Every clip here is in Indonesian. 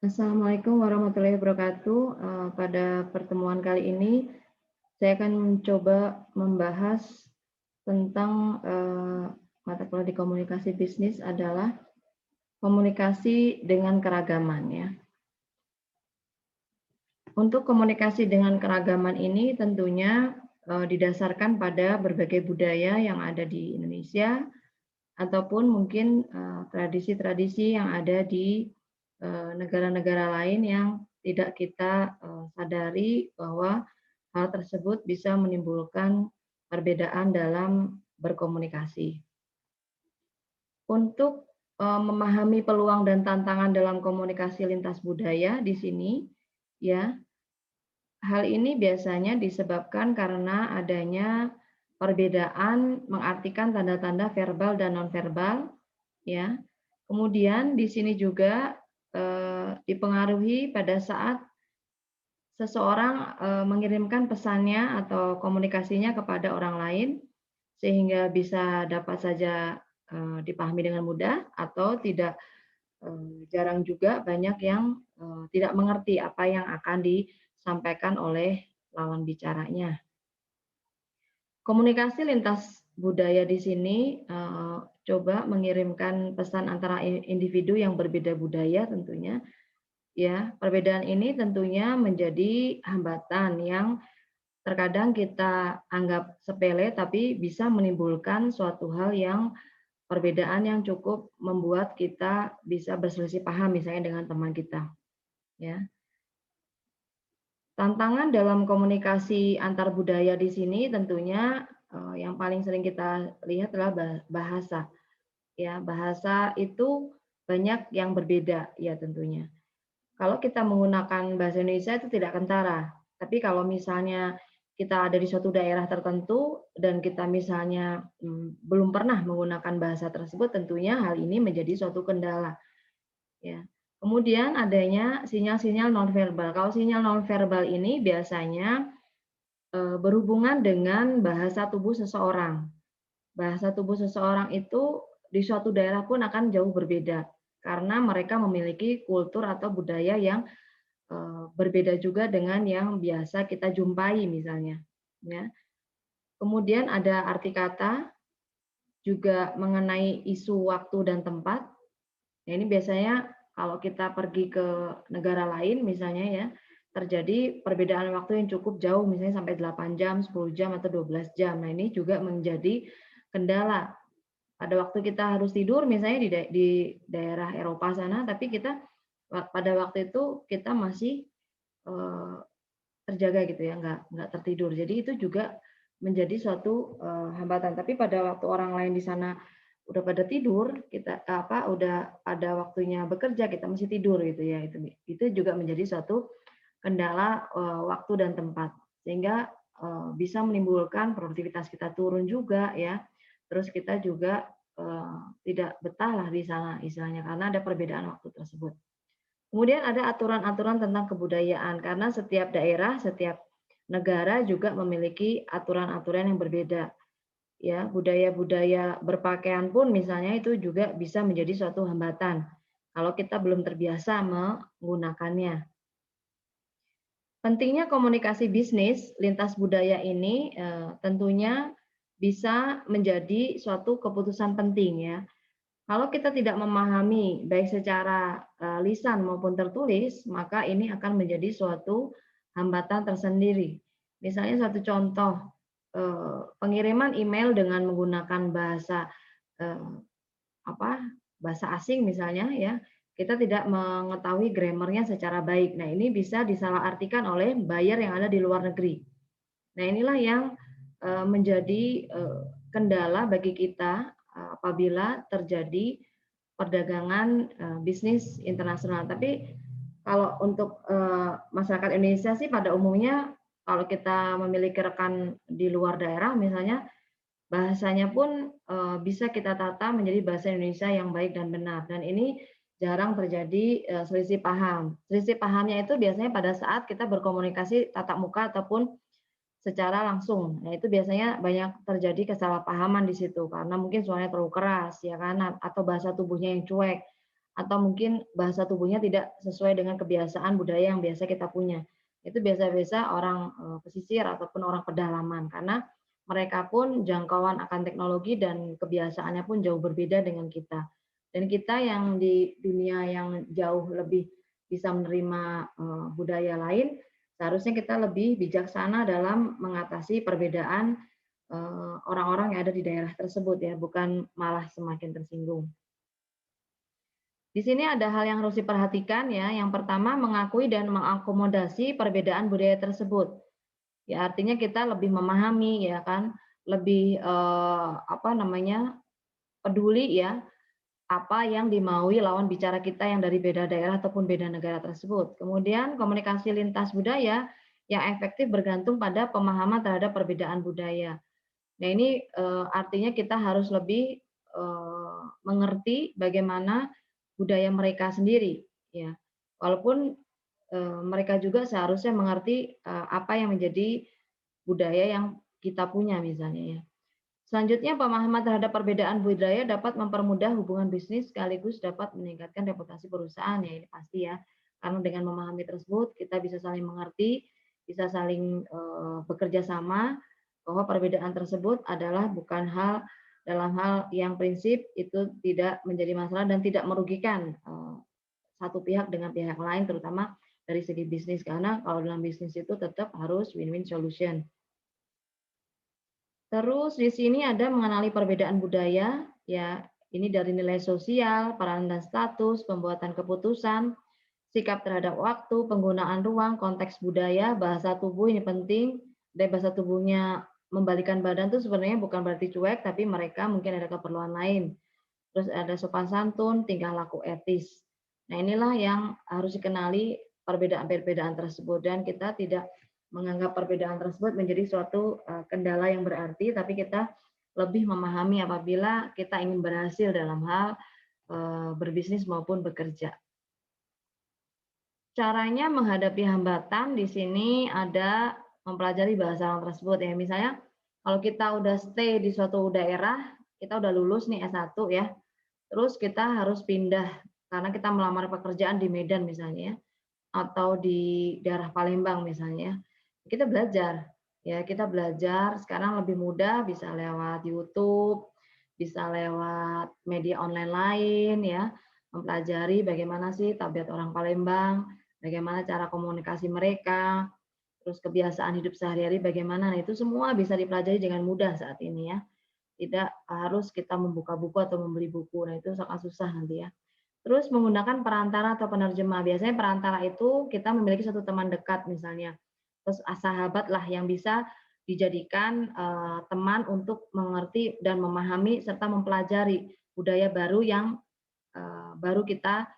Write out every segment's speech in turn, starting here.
Assalamualaikum warahmatullahi wabarakatuh. Pada pertemuan kali ini, saya akan mencoba membahas tentang mata kuliah di komunikasi bisnis adalah komunikasi dengan keragaman ya. Untuk komunikasi dengan keragaman ini tentunya didasarkan pada berbagai budaya yang ada di Indonesia ataupun mungkin tradisi-tradisi yang ada di negara-negara lain yang tidak kita sadari bahwa hal tersebut bisa menimbulkan perbedaan dalam berkomunikasi. Untuk memahami peluang dan tantangan dalam komunikasi lintas budaya di sini, ya, hal ini biasanya disebabkan karena adanya perbedaan mengartikan tanda-tanda verbal dan nonverbal, ya. Kemudian di sini juga dipengaruhi pada saat seseorang mengirimkan pesannya atau komunikasinya kepada orang lain, sehingga bisa dapat saja dipahami dengan mudah atau tidak. Jarang juga banyak yang tidak mengerti apa yang akan disampaikan oleh lawan bicaranya. Komunikasi lintas budaya di sini coba mengirimkan pesan antara individu yang berbeda budaya tentunya. Ya, perbedaan ini tentunya menjadi hambatan yang terkadang kita anggap sepele tapi bisa menimbulkan suatu hal yang perbedaan yang cukup membuat kita bisa berselisih paham misalnya dengan teman kita, ya. Tantangan dalam komunikasi antar budaya di sini tentunya yang paling sering kita lihat adalah bahasa. Ya, bahasa itu banyak yang berbeda ya tentunya. Kalau kita menggunakan bahasa Indonesia itu tidak kentara. Tapi kalau misalnya kita ada di suatu daerah tertentu dan kita misalnya belum pernah menggunakan bahasa tersebut, tentunya hal ini menjadi suatu kendala. Ya. Kemudian adanya sinyal-sinyal nonverbal. Kalau sinyal nonverbal ini biasanya berhubungan dengan bahasa tubuh seseorang. Bahasa tubuh seseorang itu di suatu daerah pun akan jauh berbeda karena mereka memiliki kultur atau budaya yang berbeda juga dengan yang biasa kita jumpai misalnya, ya. Kemudian ada arti kata, juga mengenai isu waktu dan tempat. Nah, ini biasanya kalau kita pergi ke negara lain misalnya ya, terjadi perbedaan waktu yang cukup jauh misalnya sampai 8 jam, 10 jam atau 12 jam. Nah, ini juga menjadi kendala. Pada waktu kita harus tidur misalnya di daerah Eropa sana, tapi kita pada waktu itu kita masih eh, terjaga gitu ya, nggak tertidur. Jadi itu juga menjadi suatu hambatan. Tapi pada waktu orang lain di sana udah pada tidur, kita udah ada waktunya bekerja, kita masih tidur gitu ya. Itu juga menjadi suatu kendala waktu dan tempat. Sehingga bisa menimbulkan produktivitas kita turun juga ya. Terus kita juga tidak betah lah di sana istilahnya karena ada perbedaan waktu tersebut. Kemudian ada aturan-aturan tentang kebudayaan, karena setiap daerah, setiap negara juga memiliki aturan-aturan yang berbeda. Ya, budaya-budaya berpakaian pun misalnya itu juga bisa menjadi suatu hambatan kalau kita belum terbiasa menggunakannya. Pentingnya komunikasi bisnis lintas budaya ini tentunya bisa menjadi suatu keputusan penting ya. Kalau kita tidak memahami baik secara lisan maupun tertulis, maka ini akan menjadi suatu hambatan tersendiri. Misalnya satu contoh, pengiriman email dengan menggunakan bahasa eh, bahasa asing misalnya ya, kita tidak mengetahui grammarnya secara baik. Nah, ini bisa disalahartikan oleh buyer yang ada di luar negeri. Nah, inilah yang menjadi kendala bagi kita apabila terjadi perdagangan bisnis internasional. Tapi kalau untuk masyarakat Indonesia sih pada umumnya kalau kita memiliki rekan di luar daerah misalnya bahasanya pun bisa kita tata menjadi bahasa Indonesia yang baik dan benar. Dan ini jarang terjadi selisih paham. Selisih pahamnya itu biasanya pada saat kita berkomunikasi tatap muka ataupun secara langsung. Nah, itu biasanya banyak terjadi kesalahpahaman di situ karena mungkin suaranya terlalu keras ya kan atau bahasa tubuhnya yang cuek atau mungkin bahasa tubuhnya tidak sesuai dengan kebiasaan budaya yang biasa kita punya. Itu biasa-biasa orang pesisir ataupun orang pedalaman, karena mereka pun jangkauan akan teknologi dan kebiasaannya pun jauh berbeda dengan kita. Dan kita yang di dunia yang jauh lebih bisa menerima budaya lain, seharusnya kita lebih bijaksana dalam mengatasi perbedaan orang-orang yang ada di daerah tersebut ya, bukan malah semakin tersinggung. Di sini ada hal yang harus diperhatikan ya. Yang pertama, mengakui dan mengakomodasi perbedaan budaya tersebut. Ya, artinya kita lebih memahami ya kan, lebih apa namanya, peduli ya apa yang dimaui lawan bicara kita yang dari beda daerah ataupun beda negara tersebut. Kemudian komunikasi lintas budaya yang efektif bergantung pada pemahaman terhadap perbedaan budaya. Nah ini artinya kita harus lebih mengerti bagaimana budaya mereka sendiri, ya. Walaupun mereka juga seharusnya mengerti apa yang menjadi budaya yang kita punya misalnya ya. Selanjutnya, pemahaman terhadap perbedaan budaya dapat mempermudah hubungan bisnis sekaligus dapat meningkatkan reputasi perusahaan ya ini pasti ya. Karena dengan memahami tersebut kita bisa saling mengerti, bisa saling bekerja sama bahwa perbedaan tersebut adalah bukan hal dalam hal yang prinsip itu tidak menjadi masalah dan tidak merugikan satu pihak dengan pihak lain terutama dari segi bisnis karena kalau dalam bisnis itu tetap harus win-win solution. Terus di sini ada mengenali perbedaan budaya, ya ini dari nilai sosial, peran dan status, pembuatan keputusan, sikap terhadap waktu, penggunaan ruang, konteks budaya, bahasa tubuh ini penting. Dan bahasa tubuhnya membalikan badan itu sebenarnya bukan berarti cuek, tapi mereka mungkin ada keperluan lain. Terus ada sopan santun, tingkah laku etis. Nah inilah yang harus dikenali perbedaan-perbedaan tersebut dan kita tidak menganggap perbedaan tersebut menjadi suatu kendala yang berarti, tapi kita lebih memahami apabila kita ingin berhasil dalam hal berbisnis maupun bekerja. Caranya menghadapi hambatan di sini ada mempelajari bahasa orang tersebut ya. Misalnya kalau kita udah stay di suatu daerah, kita udah lulus nih S1 ya, terus kita harus pindah karena kita melamar pekerjaan di Medan misalnya ya, atau di daerah Palembang misalnya. Kita belajar, ya kita belajar sekarang lebih mudah bisa lewat YouTube, bisa lewat media online lain ya, mempelajari bagaimana sih tabiat orang Palembang, bagaimana cara komunikasi mereka, terus kebiasaan hidup sehari-hari bagaimana. Nah, itu semua bisa dipelajari dengan mudah saat ini ya. Tidak harus kita membuka buku atau membeli buku. Nah, itu sangat susah nanti ya. Terus menggunakan perantara atau penerjemah. Biasanya perantara itu kita memiliki satu teman dekat misalnya. Terus sahabat lah yang bisa dijadikan teman untuk mengerti dan memahami serta mempelajari budaya baru yang baru kita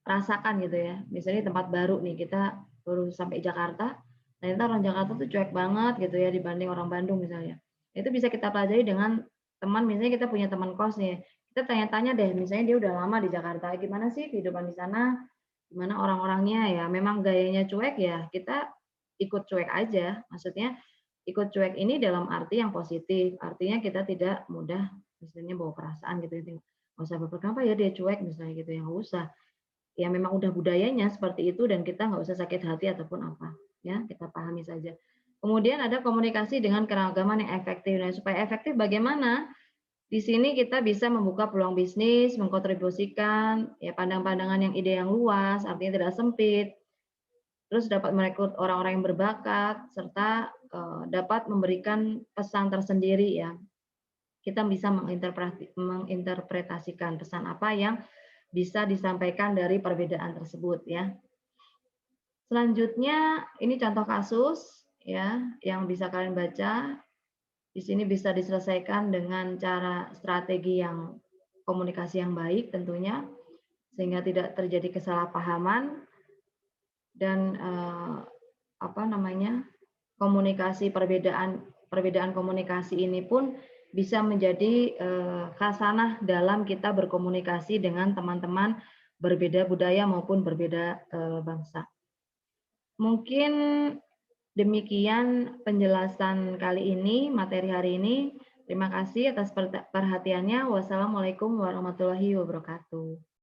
rasakan gitu ya. Misalnya tempat baru nih, kita baru sampai Jakarta, ternyata orang Jakarta tuh cuek banget gitu ya dibanding orang Bandung misalnya. Itu bisa kita pelajari dengan teman, misalnya kita punya teman kos nih, kita tanya-tanya deh, misalnya dia udah lama di Jakarta, gimana sih kehidupan di sana, gimana orang-orangnya ya, memang gayanya cuek ya, kita ikut cuek aja. Maksudnya ikut cuek ini dalam arti yang positif, artinya kita tidak mudah misalnya bawa perasaan gitu ya, nggak usah baper kenapa ya dia cuek misalnya gitu ya, nggak usah ya memang udah budayanya seperti itu dan kita nggak usah sakit hati ataupun apa ya kita pahami saja. Kemudian ada komunikasi dengan keragaman yang efektif. Nah, supaya efektif bagaimana? Di sini kita bisa membuka peluang bisnis, mengkontribusikan ya pandang-pandangan yang ide yang luas, artinya tidak sempit. Terus dapat merekrut orang-orang yang berbakat serta dapat memberikan pesan tersendiri ya. Kita bisa menginterpretasikan pesan apa yang bisa disampaikan dari perbedaan tersebut ya. Selanjutnya ini contoh kasus ya yang bisa kalian baca. Di sini bisa diselesaikan dengan cara strategi yang komunikasi yang baik tentunya sehingga tidak terjadi kesalahpahaman dan apa namanya? Komunikasi perbedaan komunikasi ini pun bisa menjadi khasanah dalam kita berkomunikasi dengan teman-teman berbeda budaya maupun berbeda bangsa. Mungkin demikian penjelasan kali ini, materi hari ini. Terima kasih atas perhatiannya. Wassalamualaikum warahmatullahi wabarakatuh.